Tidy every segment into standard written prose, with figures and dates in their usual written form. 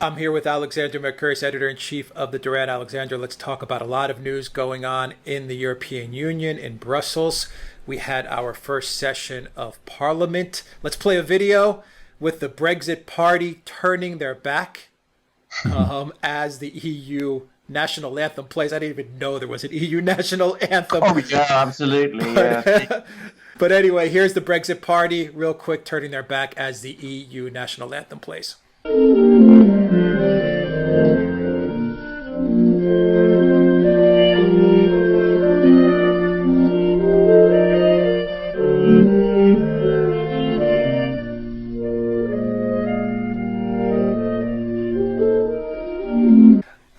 I'm here with Alexander Mercouris, editor-in-chief of the Duran. Alexander, let's talk about a lot of news going on in the European Union, in Brussels. We had our first session of Parliament. Let's play a video with the Brexit Party turning their back as the EU national anthem plays. I didn't even know there was an EU national anthem. Oh, yeah, absolutely. Yeah. But anyway, here's the Brexit Party, real quick, turning their back as the EU national anthem plays.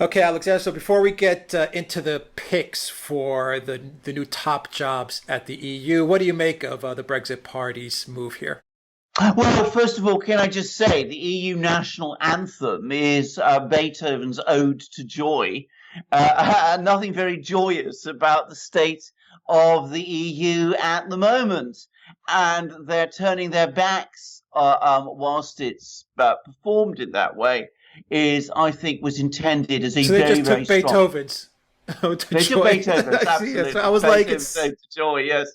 Okay, Alexander, so before we get into the picks for the new top jobs at the EU, what do you make of the Brexit Party's move here? Well, first of all, can I just say the EU national anthem is Beethoven's Ode to Joy. Nothing very joyous about the state of the EU at the moment. And they're turning their backs whilst it's performed in that way. I think, was intended as a so they very, just very took strong... Beethoven's They took Beethoven's, absolutely. I was like, it's Ode to Joy, yes.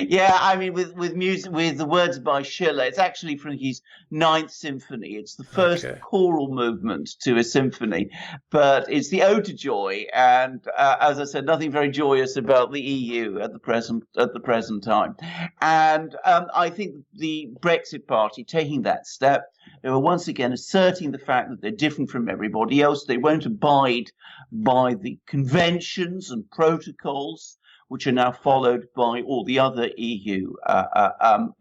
Yeah, I mean, with music, with the words by Schiller, it's actually from his Ninth Symphony. It's the first choral movement to a symphony, but it's the Ode to Joy. And as I said, nothing very joyous about the EU at the present time. And I think the Brexit Party taking that step, they were once again asserting the fact that they're different from everybody else. They won't abide by the conventions and protocols which are now followed by all the other EU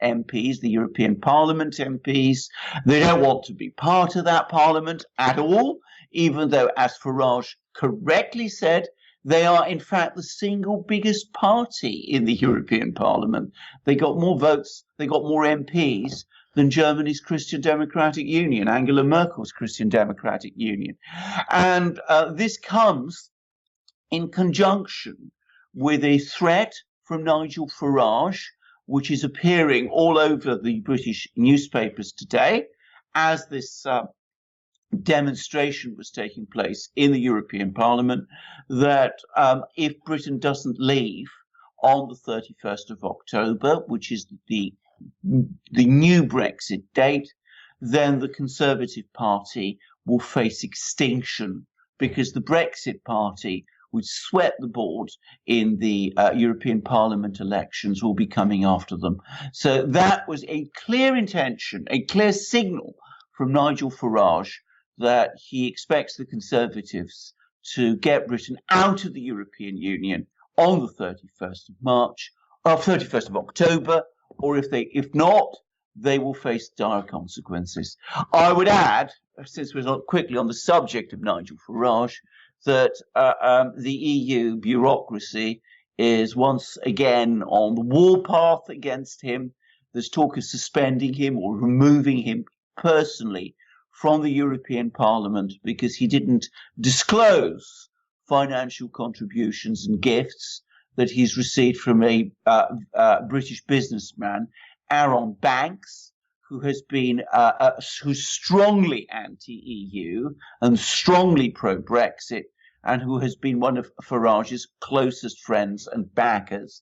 MPs, the European Parliament MPs. They don't want to be part of that parliament at all, even though, as Farage correctly said, they are, in fact, the single biggest party in the European Parliament. They got more votes, they got more MPs than Germany's Christian Democratic Union, Angela Merkel's Christian Democratic Union. And this comes in conjunction with a threat from Nigel Farage, which is appearing all over the British newspapers today, as this demonstration was taking place in the European Parliament, that if Britain doesn't leave on the 31st of October, which is the new Brexit date, then the Conservative Party will face extinction, because the Brexit Party, which swept the board in the European Parliament elections, will be coming after them. So that was a clear intention, a clear signal from Nigel Farage that he expects the Conservatives to get Britain out of the European Union on the 31st of March, or 31st of October, or if not, they will face dire consequences. I would add, since we're quickly on the subject of Nigel Farage, that the EU bureaucracy is once again on the warpath against him. There's talk of suspending him or removing him personally from the European Parliament because he didn't disclose financial contributions and gifts that he's received from a British businessman, Aaron Banks, who has been who's strongly anti-EU and strongly pro-Brexit, and who has been one of Farage's closest friends and backers.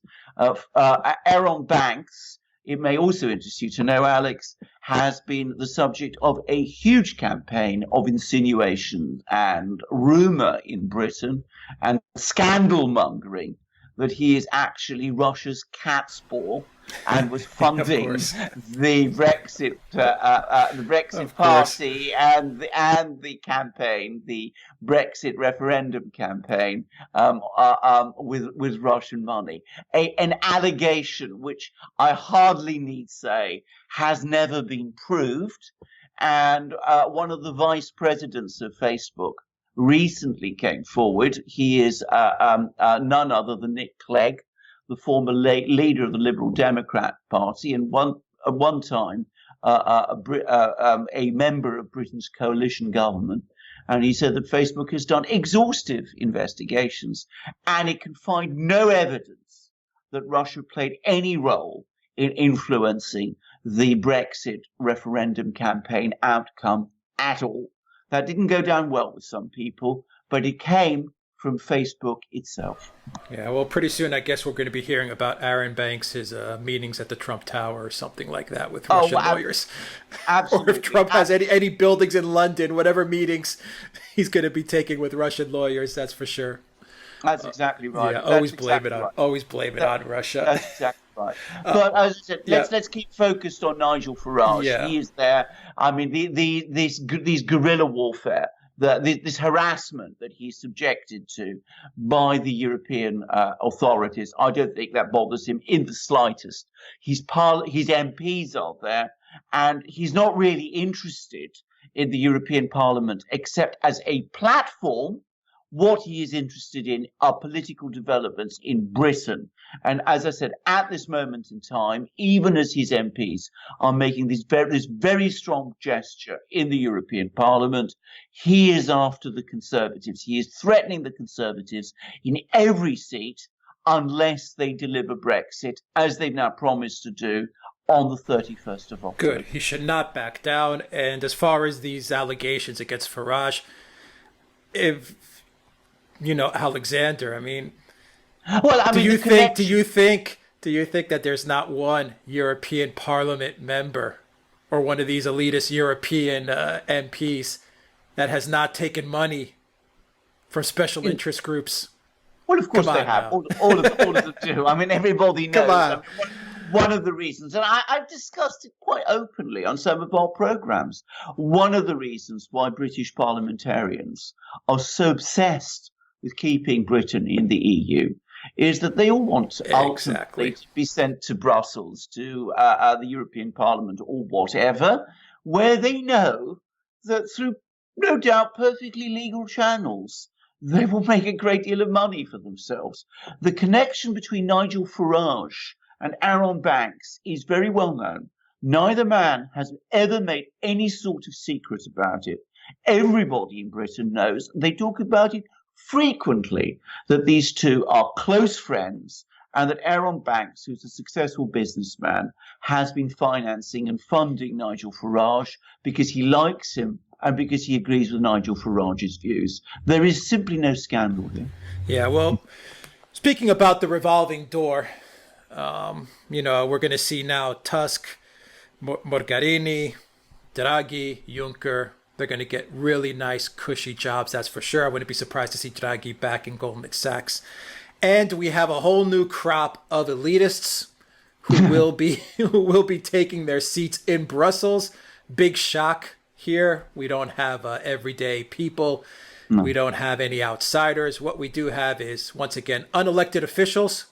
Aaron Banks, it may also interest you to know, Alex, has been the subject of a huge campaign of insinuation and rumour in Britain and scandal mongering that he is actually Russia's cat's paw and was funding the Brexit Party and the campaign, the Brexit referendum campaign, with Russian money. An allegation which I hardly need say has never been proved. And one of the vice presidents of Facebook recently came forward. He is none other than Nick Clegg, the former leader of the Liberal Democrat Party, and at one time a member of Britain's coalition government. And he said that Facebook has done exhaustive investigations and it can find no evidence that Russia played any role in influencing the Brexit referendum campaign outcome at all. That didn't go down well with some people, but it came from Facebook itself. Yeah, well, pretty soon I guess we're going to be hearing about Aaron Banks' meetings at the Trump Tower or something like that with Russian lawyers. Absolutely. Or if Trump has any buildings in London, whatever meetings he's going to be taking with Russian lawyers, that's for sure. That's exactly right. Yeah, always blame it on Russia. That's exactly right. But as I said, let's keep focused on Nigel Farage. Yeah. He is there. I mean, these guerrilla warfare, this harassment that he's subjected to by the European authorities, I don't think that bothers him in the slightest. His MPs are there, and he's not really interested in the European Parliament except as a platform. What he is interested in are political developments in Britain. And as I said, at this moment in time, even as his MPs are making this very strong gesture in the European Parliament, he is after the Conservatives. He is threatening the Conservatives in every seat unless they deliver Brexit, as they've now promised to do on the 31st of October. Good. He should not back down. And as far as these allegations against Farage, Alexander, I mean, do you think that there's not one European Parliament member or one of these elitist European MPs that has not taken money from special interest groups? Well, of course they have. All of them do. I mean, everybody knows. I mean, one of the reasons, and I've discussed it quite openly on some of our programs, one of the reasons why British parliamentarians are so obsessed with keeping Britain in the EU is that they all want to ultimately be sent to Brussels, to the European Parliament or whatever, where they know that through no doubt perfectly legal channels, they will make a great deal of money for themselves. The connection between Nigel Farage and Aaron Banks is very well known. Neither man has ever made any sort of secret about it. Everybody in Britain knows. They talk about it frequently, that these two are close friends, and that Aaron Banks, who's a successful businessman, has been financing and funding Nigel Farage because he likes him and because he agrees with Nigel Farage's views. There is simply no scandal here. Yeah, well, speaking about the revolving door, we're going to see now Tusk, Mogherini, Draghi, Juncker. They're going to get really nice, cushy jobs, that's for sure. I wouldn't be surprised to see Draghi back in Goldman Sachs. And we have a whole new crop of elitists who will be taking their seats in Brussels. Big shock here. We don't have everyday people. No. We don't have any outsiders. What we do have is, once again, unelected officials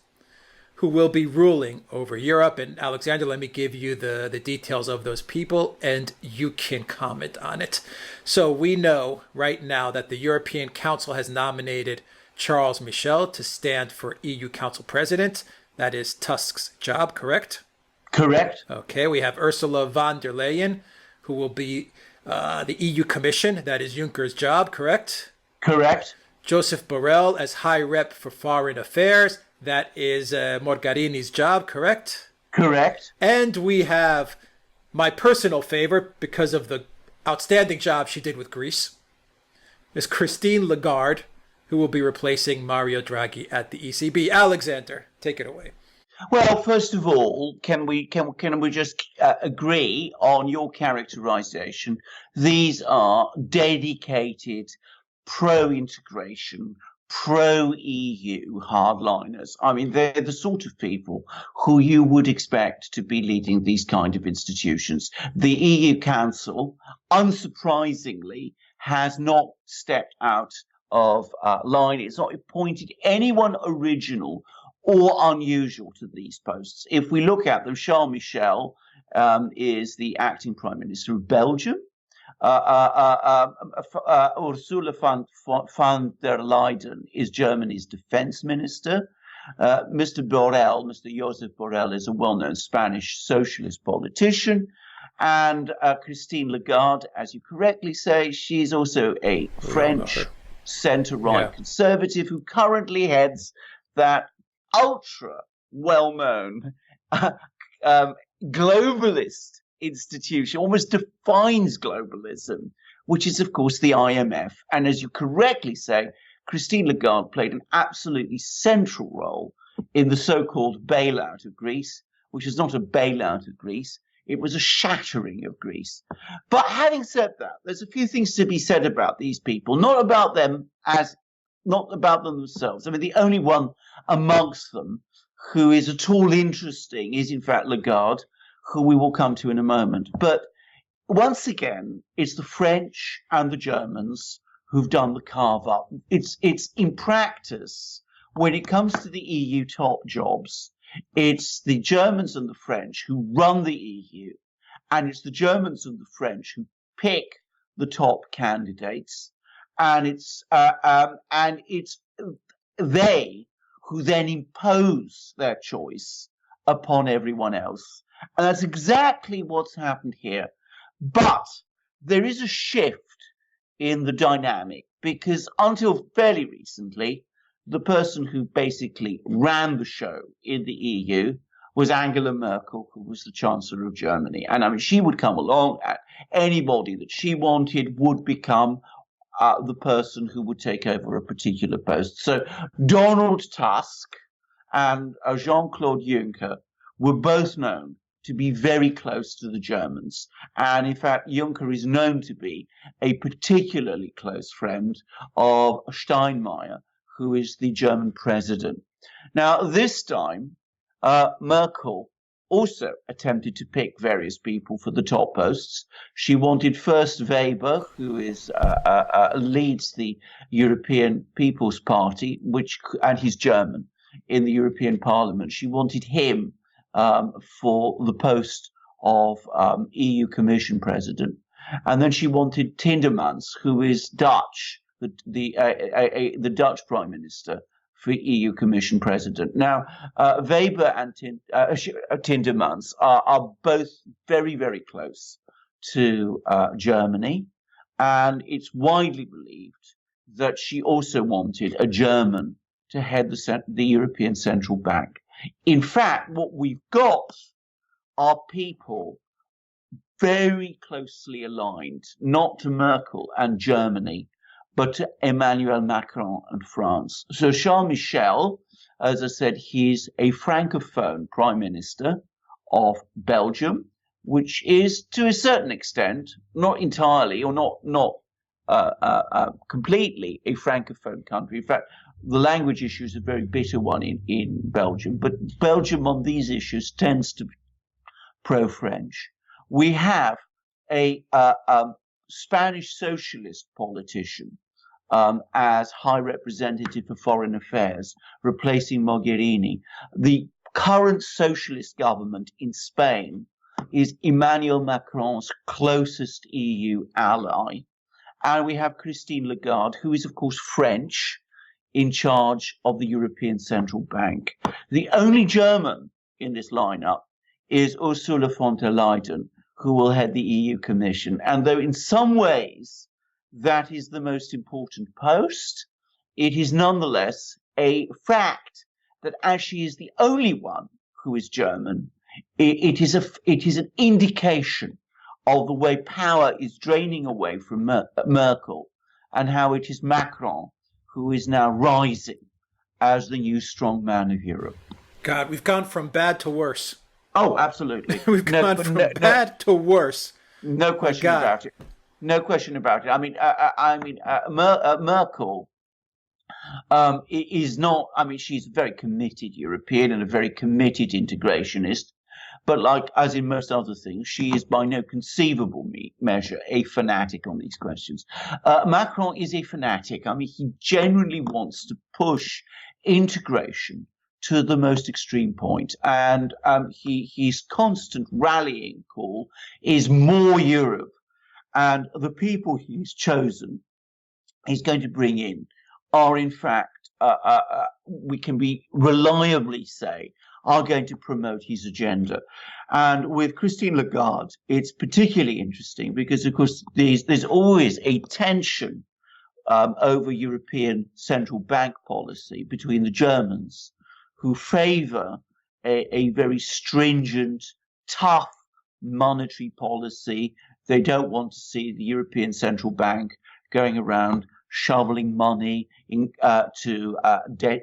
who will be ruling over Europe. And Alexander, let me give you the details of those people, and you can comment on it. So we know right now that the European Council has nominated Charles Michel to stand for EU Council President. That is Tusk's job, correct? Correct. Okay, we have Ursula von der Leyen, who will be the EU Commission. That is Juncker's job, correct? Correct. Joseph Borrell as High Rep for Foreign Affairs. That is Mogherini's job, correct? Correct. And we have my personal favorite, because of the outstanding job she did with Greece, Ms. Christine Lagarde, who will be replacing Mario Draghi at the ECB. Alexander, take it away. Well, first of all, can we just agree on your characterization? These are dedicated, pro-integration, pro-EU hardliners. I mean, they're the sort of people who you would expect to be leading these kind of institutions. The EU Council, unsurprisingly, has not stepped out of line. It's not appointed anyone original or unusual to these posts. If we look at them, Charles Michel is the acting Prime Minister of Belgium. Ursula von der Leyen is Germany's defense minister. Mr. Joseph Borrell, is a well-known Spanish socialist politician. And Christine Lagarde, as you correctly say, she's also a French centre-right conservative who currently heads that ultra well-known globalist institution, almost defines globalism, which is, of course, the IMF. And as you correctly say, Christine Lagarde played an absolutely central role in the so-called bailout of Greece, which is not a bailout of Greece. It was a shattering of Greece. But having said that, there's a few things to be said about these people, not about them themselves. I mean, the only one amongst them who is at all interesting is, in fact, Lagarde, who we will come to in a moment. But once again, it's the French and the Germans who've done the carve up. It's in practice, when it comes to the EU top jobs, it's the Germans and the French who run the EU, and it's the Germans and the French who pick the top candidates, and it's they who then impose their choice upon everyone else. And that's exactly what's happened here. But there is a shift in the dynamic, because until fairly recently, the person who basically ran the show in the EU was Angela Merkel, who was the Chancellor of Germany. And I mean, she would come along, and anybody that she wanted would become the person who would take over a particular post. So Donald Tusk and Jean-Claude Juncker were both known to be very close to the Germans. And in fact, Juncker is known to be a particularly close friend of Steinmeier, who is the German president. Now, this time, Merkel also attempted to pick various people for the top posts. She wanted first Weber, who leads the European People's Party, and he's German, in the European Parliament. She wanted him for the post of EU Commission President. And then she wanted Tindemans, who is Dutch, the Dutch Prime Minister, for EU Commission President. Now, Weber and Tindemans are both very, very close to Germany, and it's widely believed that she also wanted a German to head the European Central Bank. In fact, what we've got are people very closely aligned, not to Merkel and Germany, but to Emmanuel Macron and France. So Charles Michel, as I said, he's a Francophone Prime Minister of Belgium, which is to a certain extent, not entirely or not completely a Francophone country. In fact, the language issue is a very bitter one in Belgium, but Belgium on these issues tends to be pro-French. We have a Spanish socialist politician as High Representative for Foreign Affairs, replacing Mogherini. The current socialist government in Spain is Emmanuel Macron's closest EU ally. And we have Christine Lagarde, who is, of course, French, in charge of the European Central Bank. The only German in this lineup is Ursula von der Leyen, who will head the EU Commission. And though in some ways that is the most important post, it is nonetheless a fact that as she is the only one who is German, it is an indication of the way power is draining away from Merkel, and how it is Macron who is now rising as the new strong man of Europe. God, we've gone from bad to worse. Oh, absolutely. We've gone from bad to worse. No question about it. No question about it. I mean, Merkel is not. I mean, she's a very committed European and a very committed integrationist. But like as in most other things, she is by no conceivable measure a fanatic on these questions. Macron is a fanatic. I mean, he genuinely wants to push integration to the most extreme point. And his constant rallying call is more Europe. And the people he's chosen, he's going to bring in, are in fact, we can be reliably say, are going to promote his agenda. And with Christine Lagarde, it's particularly interesting because, of course, there's always a tension over European central bank policy between the Germans, who favor a very stringent, tough monetary policy, They don't want to see the European Central Bank going around shoveling money to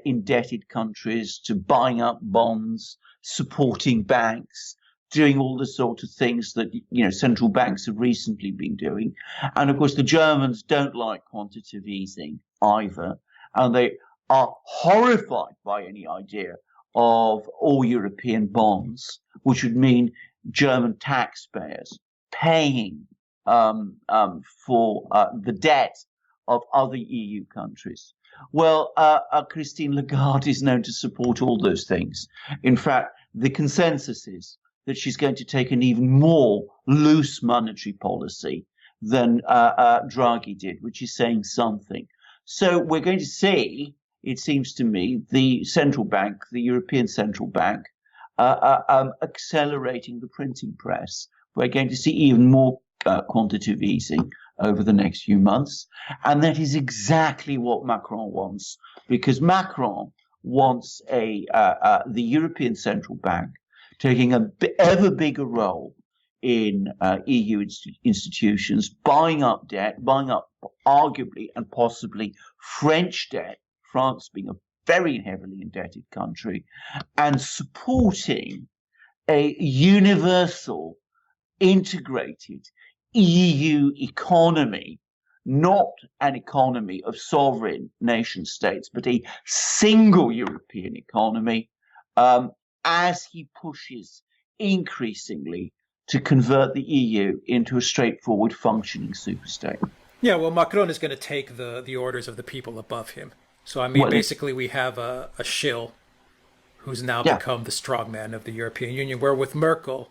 indebted countries, to buying up bonds, supporting banks, doing all the sort of things that central banks have recently been doing. And of course, the Germans don't like quantitative easing either, and they are horrified by any idea of all European bonds, which would mean German taxpayers paying for the debt of other EU countries. Well, Christine Lagarde is known to support all those things. In fact, the consensus is that she's going to take an even more loose monetary policy than Draghi did, which is saying something. So we're going to see, it seems to me, the central bank, the European Central Bank, accelerating the printing press. We're going to see even more quantitative easing over the next few months. And that is exactly what Macron wants, because Macron wants the European Central Bank taking an ever bigger role in EU institutions, buying up debt, buying up arguably and possibly French debt, France being a very heavily indebted country, and supporting a universal, integrated EU economy, not an economy of sovereign nation states, but a single European economy, as he pushes increasingly to convert the EU into a straightforward functioning superstate. Yeah, well, Macron is going to take the orders of the people above him. So, I mean, basically we have a shill who's now become the strongman of the European Union, where with Merkel,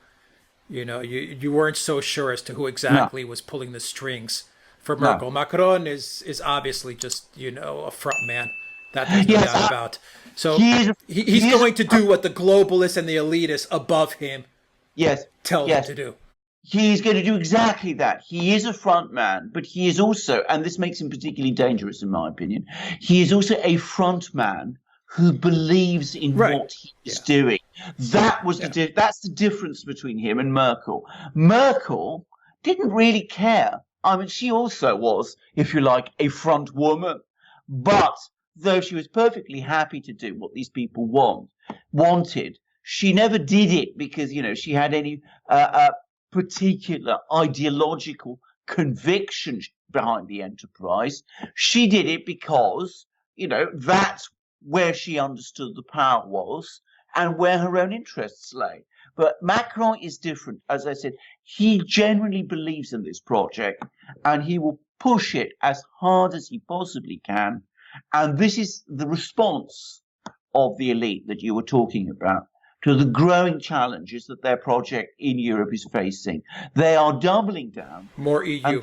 you weren't so sure as to who exactly was pulling the strings for Merkel. No. Macron is obviously just, a front man. That there's no doubt about. So he's going to do what the globalists and the elitists above him tell him to do. He's going to do exactly that. He is a front man, but he is also, and this makes him particularly dangerous in my opinion, he is also a front man who believes in what he's doing. That's the difference between him and Merkel. Merkel didn't really care. I mean, she also was, if you like, a front woman, but though she was perfectly happy to do what these people wanted, she never did it because, she had any particular ideological conviction behind the enterprise. She did it because, that's where she understood the power was and where her own interests lay. But Macron is different. As I said, he genuinely believes in this project and he will push it as hard as he possibly can. And this is the response of the elite that you were talking about to the growing challenges that their project in Europe is facing. They are doubling down. More EU.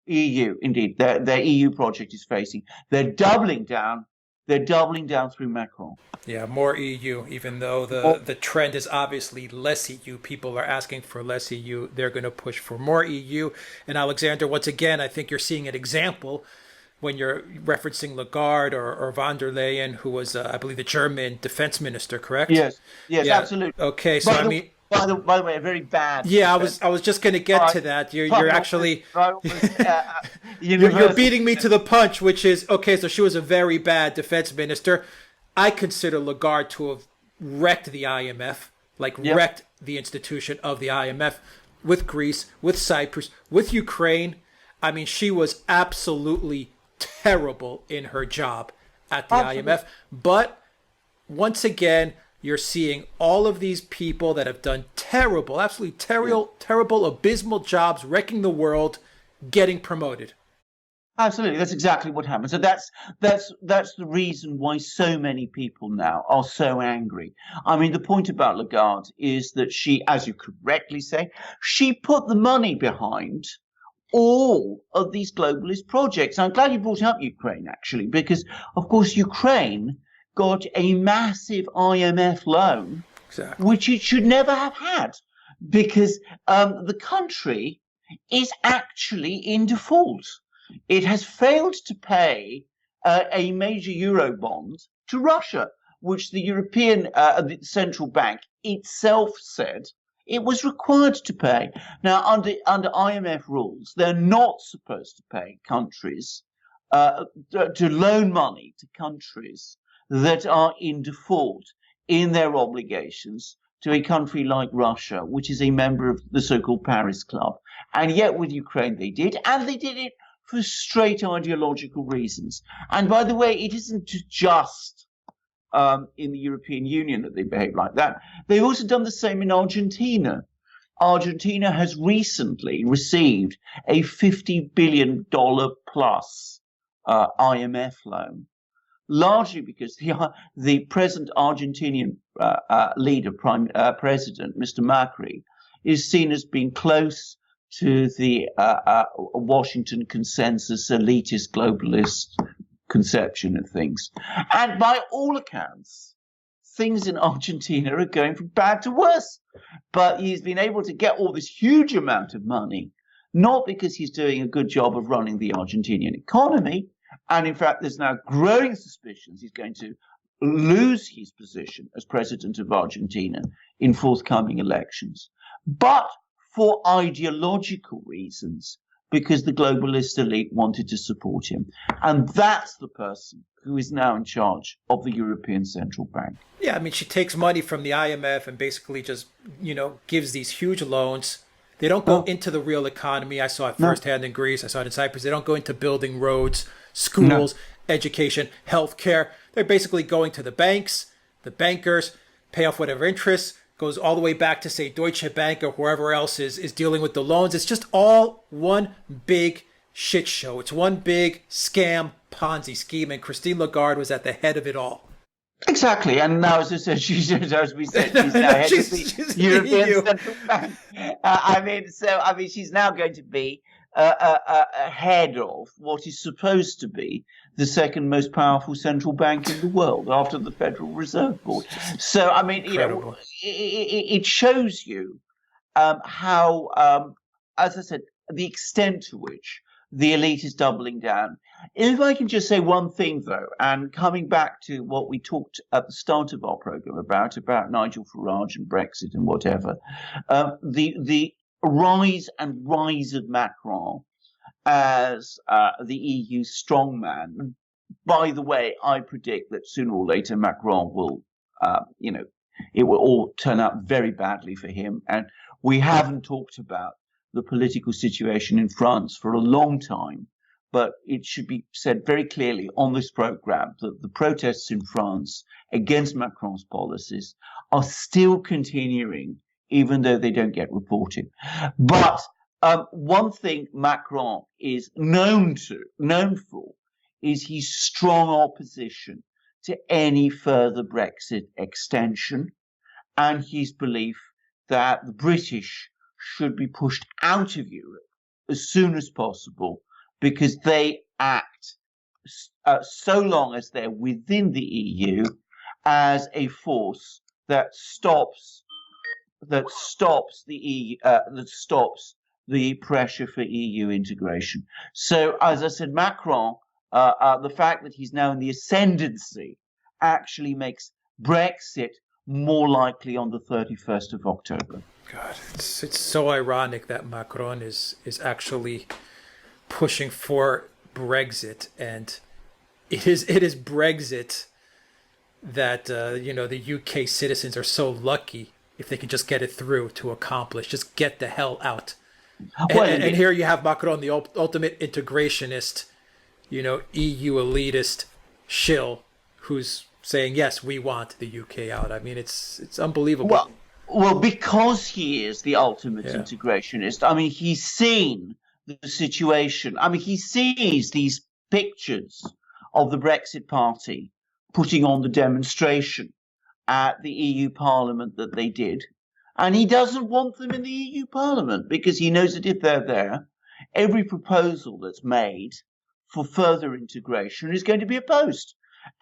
EU, indeed. Their EU project is facing. They're doubling down. They're doubling down through Macron. Yeah, more EU, even though the trend is obviously less EU. People are asking for less EU. They're going to push for more EU. And Alexander, once again, I think you're seeing an example when you're referencing Lagarde or von der Leyen, who was, I believe, the German defense minister, correct? Yes, absolutely. Okay, so by the way, a very bad. Yeah, I was just going to get to that. You're actually you're beating me to the punch, which is okay. So she was a very bad defense minister. I consider Lagarde to have wrecked the IMF, wrecked the institution of the IMF with Greece, with Cyprus, with Ukraine. I mean, she was absolutely terrible in her job at the IMF. But once again, you're seeing all of these people that have done terrible, absolutely terrible, abysmal jobs, wrecking the world, getting promoted. Absolutely, that's exactly what happened. So that's the reason why so many people now are so angry. I mean, the point about Lagarde is that she, as you correctly say, she put the money behind all of these globalist projects. I'm glad you brought up Ukraine, actually, because, of course, Ukraine got a massive IMF loan, which it should never have had, because the country is actually in default. It has failed to pay a major euro bond to Russia, which the European Central Bank itself said it was required to pay. Now, under IMF rules, they're not supposed to pay countries to loan money to countries that are in default in their obligations to a country like Russia, which is a member of the so-called Paris Club. And yet with Ukraine they did, and they did it for straight ideological reasons. And by the way, it isn't just in the European Union that they behave like that. They've also done the same in Argentina. Argentina has recently received a $50 billion plus IMF loan, largely because the present Argentinian leader, president, Mr. Macri, is seen as being close to the Washington consensus elitist globalist conception of things. And by all accounts, things in Argentina are going from bad to worse. But he's been able to get all this huge amount of money, not because he's doing a good job of running the Argentinian economy. And in fact, there's now growing suspicions he's going to lose his position as president of Argentina in forthcoming elections, but for ideological reasons, because the globalist elite wanted to support him. And that's the person who is now in charge of the European Central Bank. Yeah, I mean, she takes money from the IMF and basically just, gives these huge loans. They don't go into the real economy. I saw it firsthand in Greece. I saw it in Cyprus. They don't go into building roads, schools, education, healthcare. They're basically going to the banks, the bankers, pay off whatever interest, goes all the way back to, say, Deutsche Bank or whoever else is dealing with the loans. It's just all one big shit show. It's one big scam Ponzi scheme, and Christine Lagarde was at the head of it all. Exactly, and now, as we said, she's now head of the European Central Bank. She's now going to be head of what is supposed to be the second most powerful central bank in the world after the Federal Reserve Board. So, it shows you how, as I said, the extent to which the elite is doubling down. If I can just say one thing, though, and coming back to what we talked at the start of our program about Nigel Farage and Brexit and whatever, the rise of Macron as the EU strongman. By the way, I predict that sooner or later Macron will, it will all turn out very badly for him. And we haven't talked about the political situation in France for a long time, but it should be said very clearly on this program that the protests in France against Macron's policies are still continuing, even though they don't get reported. But one thing Macron is known for is his strong opposition to any further Brexit extension, and his belief that the British should be pushed out of Europe as soon as possible, because they act so long as they're within the EU as a force that stops the pressure for EU integration. So, as I said, Macron, the fact that he's now in the ascendancy actually makes Brexit more likely on the 31st of October. God, it's so ironic that Macron is actually pushing for Brexit, and it is Brexit that the UK citizens are so lucky if they can just get it through to accomplish, just get the hell out. And here you have Macron, the ultimate integrationist, EU elitist shill, who's saying, yes, we want the UK out. I mean, it's unbelievable. Well, because he is the ultimate integrationist, I mean, he's seen the situation. I mean, he sees these pictures of the Brexit Party putting on the demonstration at the EU Parliament that they did. And he doesn't want them in the EU Parliament because he knows that if they're there, every proposal that's made for further integration is going to be opposed.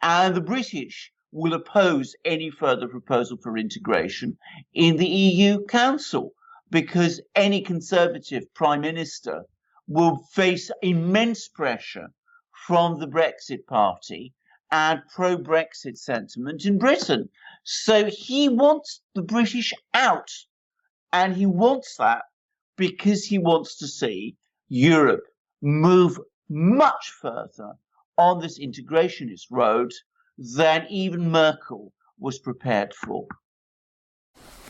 And the British will oppose any further proposal for integration in the EU Council, because any Conservative Prime Minister will face immense pressure from the Brexit Party and pro-Brexit sentiment in Britain. So he wants the British out. And he wants that because he wants to see Europe move much further on this integrationist road than even Merkel was prepared for.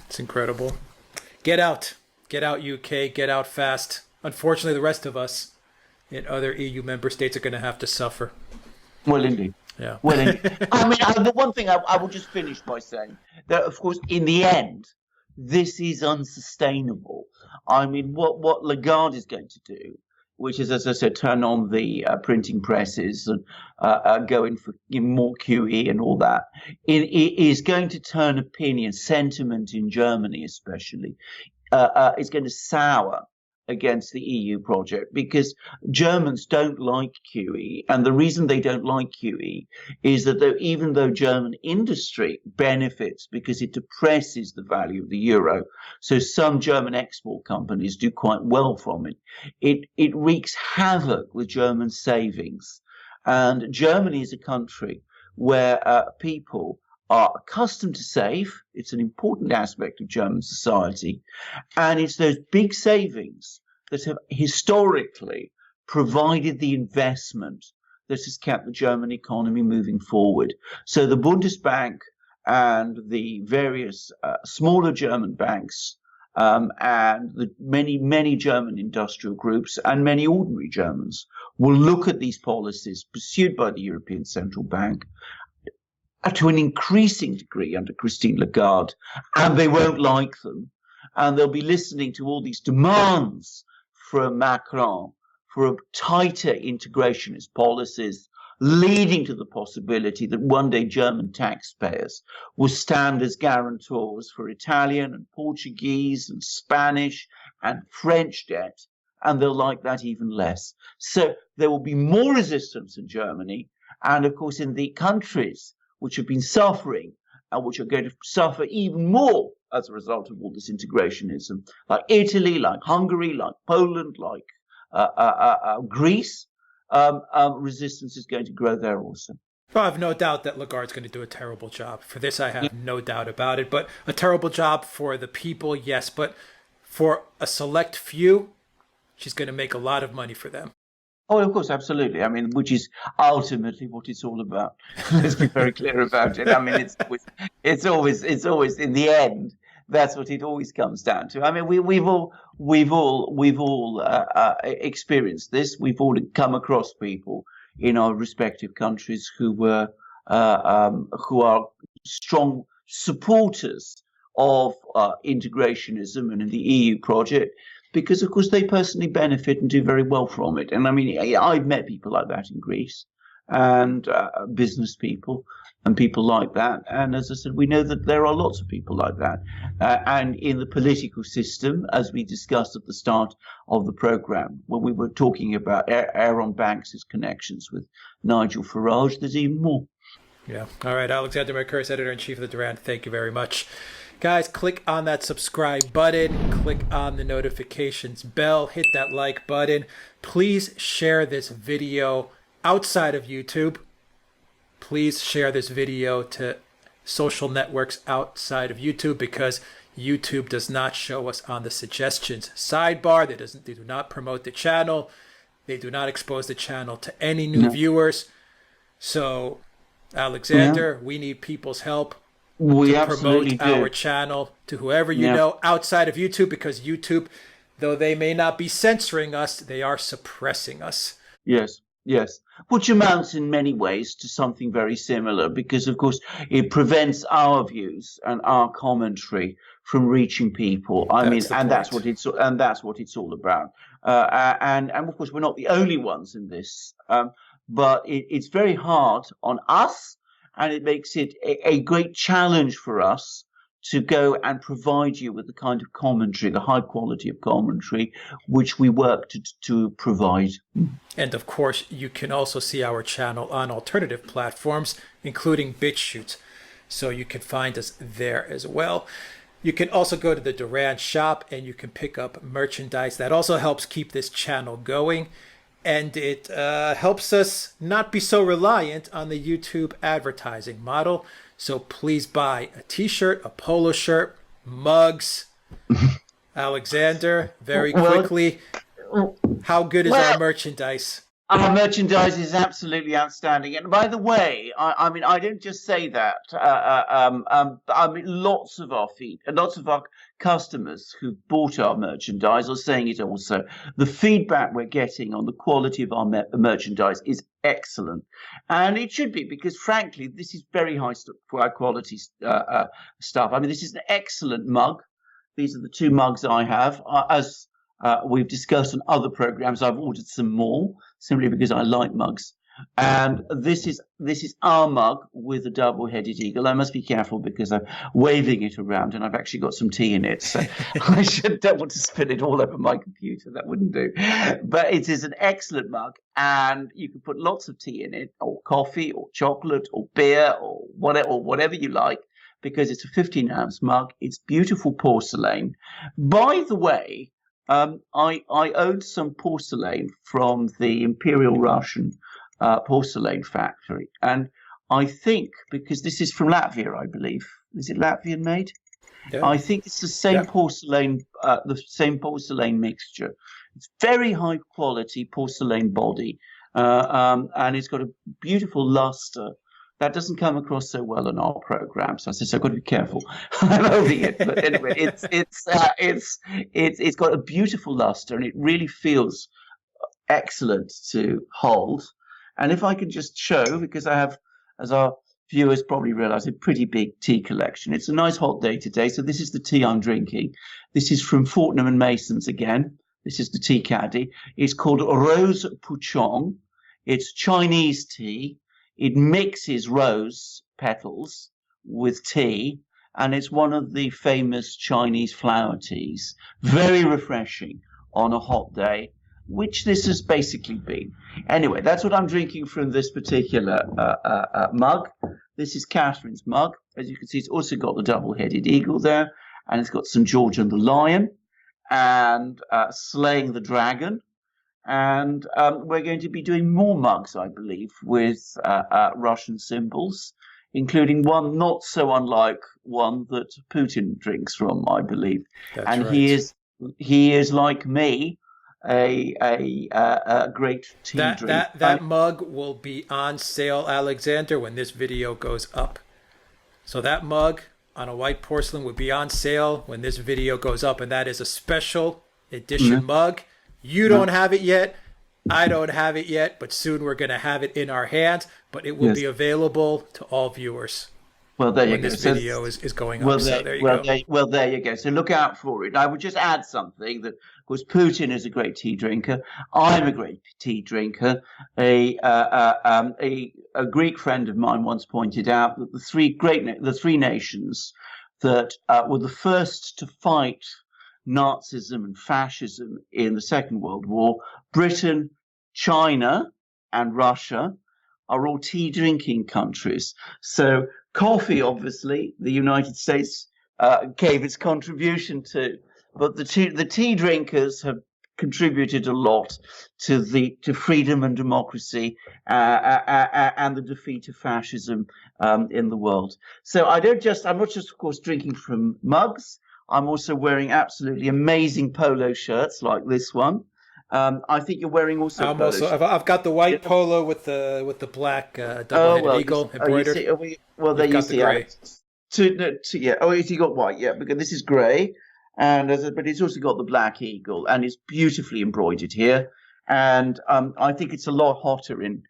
It's incredible. Get out, UK, get out fast. Unfortunately, the rest of us in other EU member states are going to have to suffer. Well, indeed. Yeah. Well, indeed. I mean, the one thing I will just finish by saying that, of course, in the end, this is unsustainable. I mean, what Lagarde is going to do, which is, as I said, turn on the printing presses and go in for more QE and all that, it is going to turn opinion, sentiment in Germany especially, is going to sour against the EU project, because Germans don't like QE. And the reason they don't like QE is that even though German industry benefits because it depresses the value of the euro, so some German export companies do quite well from it, it wreaks havoc with German savings. And Germany is a country where people are accustomed to save. It's an important aspect of German society. And it's those big savings that have historically provided the investment that has kept the German economy moving forward. So the Bundesbank and the various smaller German banks and the many German industrial groups and many ordinary Germans will look at these policies pursued by the European Central Bank to an increasing degree under Christine Lagarde, and they won't like them. And they'll be listening to all these demands from Macron for tighter integrationist policies, leading to the possibility that one day German taxpayers will stand as guarantors for Italian and Portuguese and Spanish and French debt, and they'll like that even less. So there will be more resistance in Germany, and of course in the countries which have been suffering and which are going to suffer even more as a result of all this integrationism, like Italy, like Hungary, like Poland, like Greece, resistance is going to grow there also. Well, I have no doubt that Lagarde's going to do a terrible job. For this, I have no doubt about it. But a terrible job for the people, yes. But for a select few, she's going to make a lot of money for them. Oh, of course, absolutely. I mean, which is ultimately what it's all about. Let's be very clear about it. I mean, it's always in the end, that's what it always comes down to. I mean, we've all experienced this. We've all come across people in our respective countries who are strong supporters of integrationism and in the EU project, because, of course, they personally benefit and do very well from it. And I mean, I've met people like that in Greece, and business people and people like that. And as I said, we know that there are lots of people like that. And in the political system, as we discussed at the start of the program, when we were talking about Aaron Banks' connections with Nigel Farage, there's even more. Yeah. All right. Alexander Mercouris, editor-in-chief of the Duran. Thank you very much. Guys, click on that subscribe button, click on the notifications bell, hit that like button. Please share this video outside of YouTube. Please share this video to social networks outside of YouTube, because YouTube does not show us on the suggestions sidebar. They do not promote the channel. They do not expose the channel to any new viewers. So, Alexander, we need people's help. We to promote our channel to whoever you know outside of YouTube, because YouTube, though they may not be censoring us, they are suppressing us. Yes, which amounts in many ways to something very similar, because, of course, it prevents our views and our commentary from reaching people. That's what it's all about. And of course, we're not the only ones in this, but it's very hard on us. And it makes it a great challenge for us to go and provide you with the kind of commentary, the high quality of commentary, which we work to provide. And of course, you can also see our channel on alternative platforms, including BitChute. So you can find us there as well. You can also go to the Duran shop and you can pick up merchandise. That also helps keep this channel going. And it helps us not be so reliant on the YouTube advertising model. So please buy a t-shirt, a polo shirt, mugs, Alexander, very Well, quickly, how good is our merchandise? Our merchandise is absolutely outstanding. And by the way, I mean, I don't just say that. I mean, lots of our customers who've bought our merchandise are saying it also. The feedback we're getting on the quality of our merchandise is excellent. And it should be, because frankly, this is very high quality stuff. I mean, this is an excellent mug. These are the two mugs I have. As we've discussed on other programs, I've ordered some more simply because I like mugs. And this is our mug with a double-headed eagle. I must be careful because I'm waving it around and I've actually got some tea in it. So don't want to spill it all over my computer. That wouldn't do. But it is an excellent mug, and you can put lots of tea in it, or coffee, or chocolate, or beer, or whatever you like, because it's a 15-ounce mug. It's beautiful porcelain. By the way, I owned some porcelain from the Imperial Russian porcelain factory, and I think, because this is from Latvia, I believe, is it Latvian made? Yeah. I think it's the same porcelain, mixture. It's very high quality porcelain body, and it's got a beautiful luster. That doesn't come across so well in our program, so I said, I've got to be careful. I'm holding it, but anyway, it's got a beautiful luster, and it really feels excellent to hold. And if I can just show, because I have, as our viewers probably realize, a pretty big tea collection. It's a nice hot day today, so this is the tea I'm drinking. This is from Fortnum and Mason's again. This is the tea caddy. It's called Rose Puchong. It's Chinese tea. It mixes rose petals with tea, and it's one of the famous Chinese flower teas. Very refreshing on a hot day, which this has basically been. Anyway, that's what I'm drinking from this particular mug. This is Catherine's mug. As you can see, it's also got the double-headed eagle there, and it's got St. George and the Lion, and slaying the dragon. And we're going to be doing more mugs, I believe, with Russian symbols, including one not so unlike one that Putin drinks from, I believe. That's and right. he is like me, a great tea drinker. That mug will be on sale, Alexander, when this video goes up. So that mug on a white porcelain will be on sale when this video goes up, and that is a special edition mug. You don't have it yet. I don't have it yet, but soon we're going to have it in our hands. But it will be available to all viewers. Well, there you when go. This video is going up. So there you go. There you go. So look out for it. I would just add something that, of course, Putin is a great tea drinker. I'm a great tea drinker. A Greek friend of mine once pointed out that the three nations that were the first to fight Nazism and fascism in the Second World War, Britain, China, and Russia, are all tea drinking countries. So coffee, obviously, the United States gave its contribution to, but the tea drinkers have contributed a lot to freedom and democracy and the defeat of fascism in the world. So I'm not just, of course, drinking from mugs. I'm also wearing absolutely amazing polo shirts like this one. I think you're wearing also. I've got the white polo with the black double-headed eagle embroidered. There you see. You got white, yeah, because this is grey, but it's also got the black eagle, and it's beautifully embroidered here. And I think it's a lot hotter in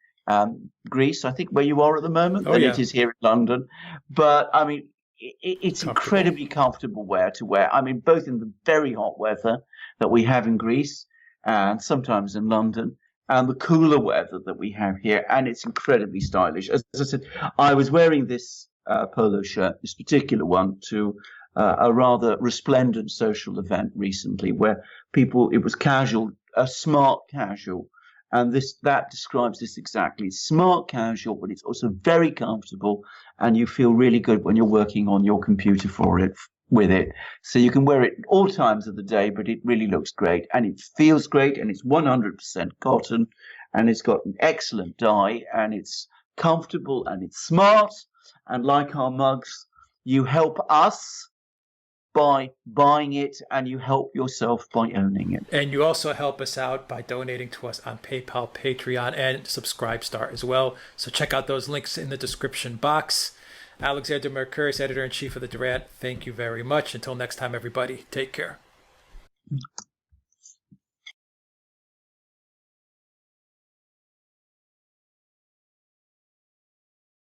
Greece, I think, where you are at the moment, than it is here in London. But I mean, it's incredibly comfortable to wear. I mean, both in the very hot weather that we have in Greece and sometimes in London, and the cooler weather that we have here, and it's incredibly stylish. As I said, I was wearing this polo shirt, this particular one, to a rather resplendent social event recently, where it was casual, a smart casual. And that describes this exactly. It's smart casual, but it's also very comfortable, and you feel really good when you're working on your computer with it. So you can wear it all times of the day, but it really looks great, and it feels great, and it's 100% cotton, and it's got an excellent dye, and it's comfortable, and it's smart. And like our mugs, you help us by buying it, and you help yourself by owning it. And you also help us out by donating to us on PayPal, Patreon, and Subscribestar as well. So check out those links in the description box. Alexander Mercouris, Editor-in-Chief of the Duran, thank you very much. Until next time, everybody, take care.